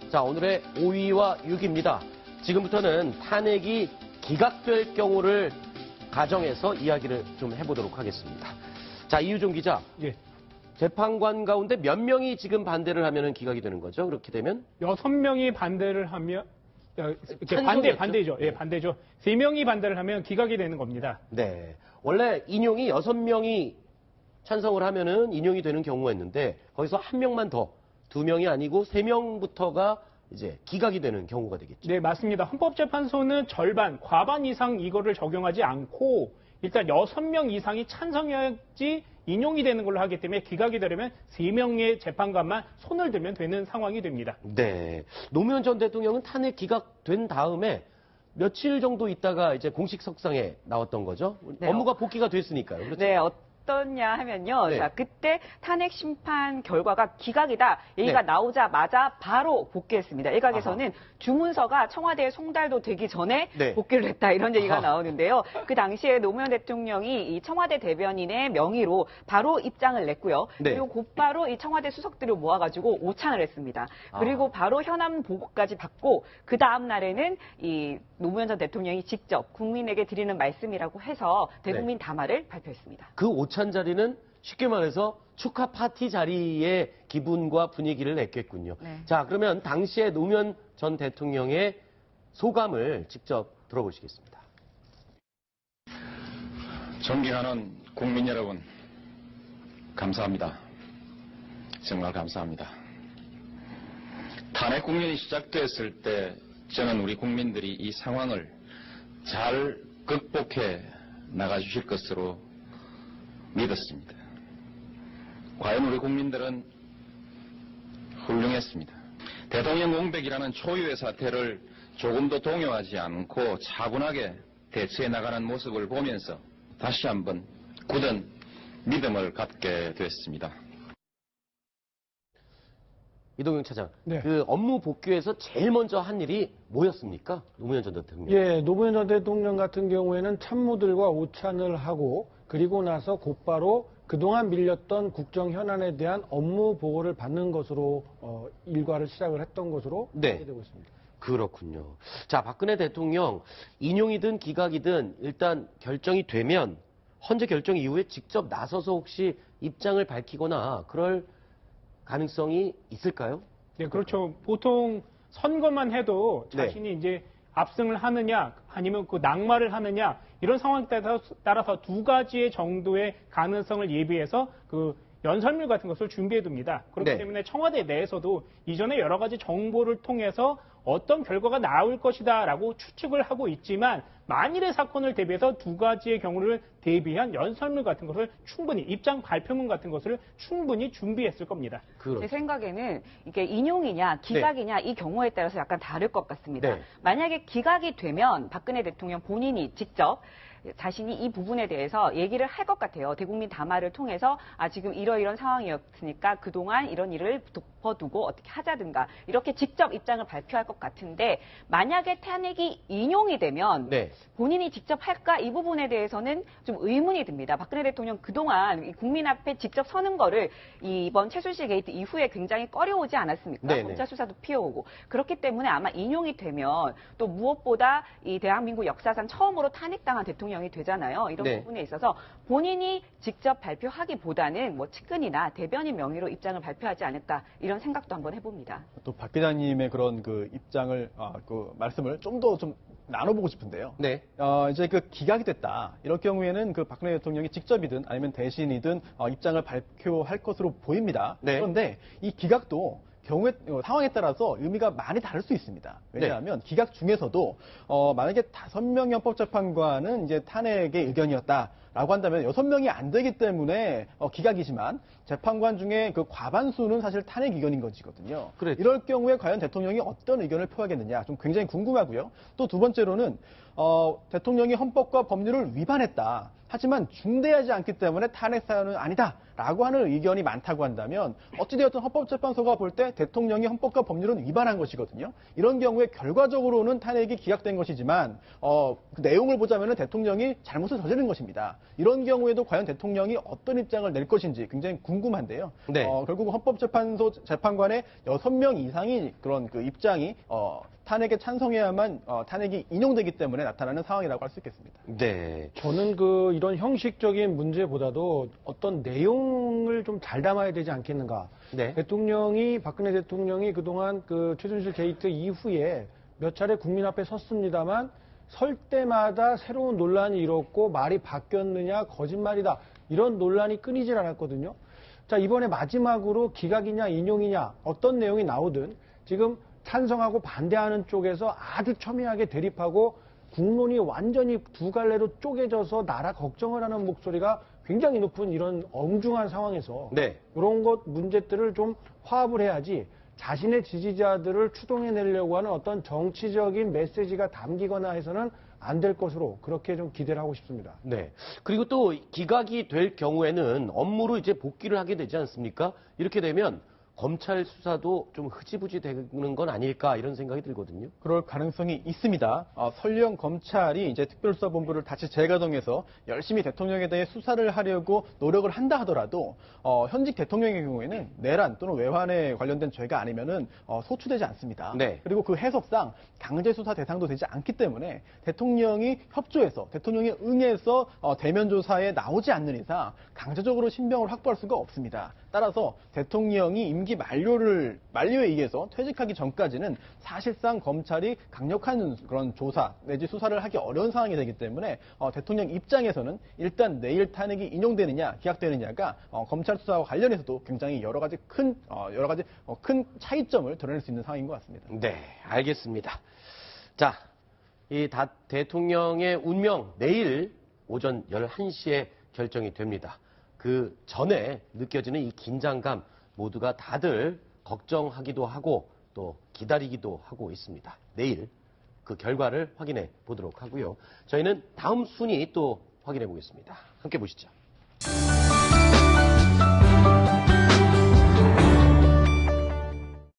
자, 오늘의 5위와 6위입니다. 지금부터는 탄핵이 기각될 경우를 가정해서 이야기를 좀 해보도록 하겠습니다. 자, 이유종 기자. 예. 재판관 가운데 몇 명이 지금 반대를 하면 기각이 되는 거죠? 그렇게 되면? 6명이 반대를 하면, 반대죠. 예, 반대죠. 3명이 반대를 하면 기각이 되는 겁니다. 네. 원래 인용이 6명이 찬성을 하면은 인용이 되는 경우가 있는데, 거기서 1명만 더, 2명이 아니고 3명부터가 이제 기각이 되는 경우가 되겠죠. 네, 맞습니다. 헌법재판소는 절반, 과반 이상 이거를 적용하지 않고, 일단 6명 이상이 찬성해야지 인용이 되는 걸로 하기 때문에 기각이 되려면 3명의 재판관만 손을 들면 되는 상황이 됩니다. 네. 노무현 전 대통령은 탄핵 기각된 다음에 며칠 정도 있다가 이제 공식 석상에 나왔던 거죠. 네. 업무가 복귀가 됐으니까요. 그렇죠? 네, 어떠냐 하면요. 네. 자, 그때 탄핵 심판 결과가 기각이다. 얘기가 네. 나오자마자 바로 복귀했습니다. 일각에서는 주문서가 청와대에 송달도 되기 전에 네. 복귀를 했다. 이런 얘기가 아하. 나오는데요. 그 당시에 노무현 대통령이 이 청와대 대변인의 명의로 바로 입장을 냈고요. 네. 그리고 곧바로 이 청와대 수석들을 모아가지고 오찬을 했습니다. 그리고 바로 현안 보고까지 받고 그 다음 날에는 이 노무현 전 대통령이 직접 국민에게 드리는 말씀이라고 해서 대국민 담화를 발표했습니다. 그 오찬 자리는 쉽게 말해서 축하 파티 자리의 기분과 분위기를 냈겠군요. 네. 자, 그러면 당시에 노무현 전 대통령의 소감을 직접 들어보시겠습니다. 존경하는 국민 여러분, 감사합니다. 정말 감사합니다. 탄핵 국면이 시작됐을 때 저는 우리 국민들이 이 상황을 잘 극복해 나가주실 것으로 믿었습니다. 과연 우리 국민들은 훌륭했습니다. 대통령 공백이라는 초유의 사태를 조금도 동요하지 않고 차분하게 대처해 나가는 모습을 보면서 다시 한번 굳은 믿음을 갖게 됐습니다. 이동영 차장, 네. 그 업무 복귀에서 제일 먼저 한 일이 뭐였습니까? 노무현 전 대통령. 예, 노무현 전 대통령 같은 경우에는 참모들과 오찬을 하고 그리고 나서 곧바로 그동안 밀렸던 국정 현안에 대한 업무 보고를 받는 것으로 일과를 시작을 했던 것으로 네. 알게 되고 있습니다. 그렇군요. 자, 박근혜 대통령 인용이든 기각이든 일단 결정이 되면 헌재 결정 이후에 직접 나서서 혹시 입장을 밝히거나 그럴 가능성이 있을까요? 네, 그렇죠. 보통 선거만 해도 네. 자신이 이제 압승을 하느냐 아니면 그 낙마를 하느냐 이런 상황에 따라서 두 가지의 정도의 가능성을 예비해서 그 연설문 같은 것을 준비해 둡니다. 그렇기 네. 때문에 청와대 내에서도 이전에 여러 가지 정보를 통해서 어떤 결과가 나올 것이다라고 추측을 하고 있지만 만일의 사건을 대비해서 두 가지의 경우를 대비한 연설문 같은 것을 충분히 입장 발표문 같은 것을 충분히 준비했을 겁니다. 그렇죠. 제 생각에는 이게 인용이냐 기각이냐 이 경우에 따라서 약간 다를 것 같습니다. 네. 만약에 기각이 되면 박근혜 대통령 본인이 직접 자신이 이 부분에 대해서 얘기를 할 것 같아요. 대국민 담화를 통해서 지금 이러이런 상황이었으니까 그동안 이런 일을 덮어두고 어떻게 하자든가 이렇게 직접 입장을 발표할 것 같은데 만약에 탄핵이 인용이 되면 네. 본인이 직접 할까 이 부분에 대해서는 좀 의문이 듭니다. 박근혜 대통령 그동안 국민 앞에 직접 서는 거를 이번 최순실 게이트 이후에 굉장히 꺼려오지 않았습니까? 네네. 검찰 수사도 피해오고 그렇기 때문에 아마 인용이 되면 또 무엇보다 이 대한민국 역사상 처음으로 탄핵당한 대통령이 되잖아요. 이런 네. 부분에 있어서 본인이 직접 발표하기보다는 뭐 측근이나 대변인 명의로 입장을 발표하지 않을까 이런 생각도 한번 해봅니다. 또 박 기자님의 그런 그 입장을, 그 말씀을 좀 더 좀 나눠보고 싶은데요. 네. 이제 그 기각이 됐다. 이럴 경우에는 그 박근혜 대통령이 직접이든 아니면 대신이든 입장을 발표할 것으로 보입니다. 네. 그런데 이 기각도 상황에 따라서 의미가 많이 다를 수 있습니다. 왜냐하면 기각 중에서도 만약에 5명의 헌법재판관은 이제 탄핵의 의견이었다라고 한다면 6명이 안 되기 때문에 기각이지만 재판관 중에 그 과반수는 사실 탄핵 의견인 것이거든요. 그렇죠. 이럴 경우에 과연 대통령이 어떤 의견을 표하겠느냐 좀 굉장히 궁금하고요. 또 두 번째로는 대통령이 헌법과 법률을 위반했다. 하지만 중대하지 않기 때문에 탄핵 사유는 아니다. 라고 하는 의견이 많다고 한다면 어찌되었든 헌법재판소가 볼 때 대통령이 헌법과 법률은 위반한 것이거든요. 이런 경우에 결과적으로는 탄핵이 기각된 것이지만 그 내용을 보자면 대통령이 잘못을 저지른 것입니다. 이런 경우에도 과연 대통령이 어떤 입장을 낼 것인지 굉장히 궁금한데요. 네. 결국 헌법재판소 재판관의 6명 이상이 그런 그 입장이 탄핵에 찬성해야만 탄핵이 인용되기 때문에 나타나는 상황이라고 할 수 있겠습니다. 네. 저는 이런 형식적인 문제보다도 어떤 내용을 좀 잘 담아야 되지 않겠는가. 네. 박근혜 대통령이 그동안 그 최순실 게이트 이후에 몇 차례 국민 앞에 섰습니다만 설 때마다 새로운 논란이 일었고 말이 바뀌었느냐 거짓말이다 이런 논란이 끊이질 않았거든요. 자, 이번에 마지막으로 기각이냐 인용이냐 어떤 내용이 나오든 지금 찬성하고 반대하는 쪽에서 아주 첨예하게 대립하고 국론이 완전히 두 갈래로 쪼개져서 나라 걱정을 하는 목소리가 굉장히 높은 이런 엄중한 상황에서 네. 이런 것 문제들을 좀 화합을 해야지 자신의 지지자들을 추동해내려고 하는 어떤 정치적인 메시지가 담기거나 해서는 안 될 것으로 그렇게 좀 기대를 하고 싶습니다. 네. 그리고 또 기각이 될 경우에는 업무로 이제 복귀를 하게 되지 않습니까? 이렇게 되면 검찰 수사도 좀 흐지부지 되는 건 아닐까 이런 생각이 들거든요. 그럴 가능성이 있습니다. 설령 검찰이 이제 특별수사본부를 다시 재가동해서 열심히 대통령에 대해 수사를 하려고 노력을 한다 하더라도 현직 대통령의 경우에는 내란 또는 외환에 관련된 죄가 아니면은 소추되지 않습니다. 네. 그리고 그 해석상 강제 수사 대상도 되지 않기 때문에 대통령이 협조해서 대통령이 응해서 대면 조사에 나오지 않는 이상 강제적으로 신병을 확보할 수가 없습니다. 따라서 대통령이 임기 만료에 의해서 퇴직하기 전까지는 사실상 검찰이 강력한 그런 조사 내지 수사를 하기 어려운 상황이 되기 때문에 대통령 입장에서는 일단 내일 탄핵이 인용되느냐 기각되느냐가 검찰 수사와 관련해서도 굉장히 여러 가지 큰 차이점을 드러낼 수 있는 상황인 것 같습니다. 네, 알겠습니다. 자, 이 대통령의 운명 내일 오전 11시에 결정이 됩니다. 그 전에 느껴지는 이 긴장감 모두가 다들 걱정하기도 하고 또 기다리기도 하고 있습니다. 내일 그 결과를 확인해 보도록 하고요. 저희는 다음 순위 또 확인해 보겠습니다. 함께 보시죠.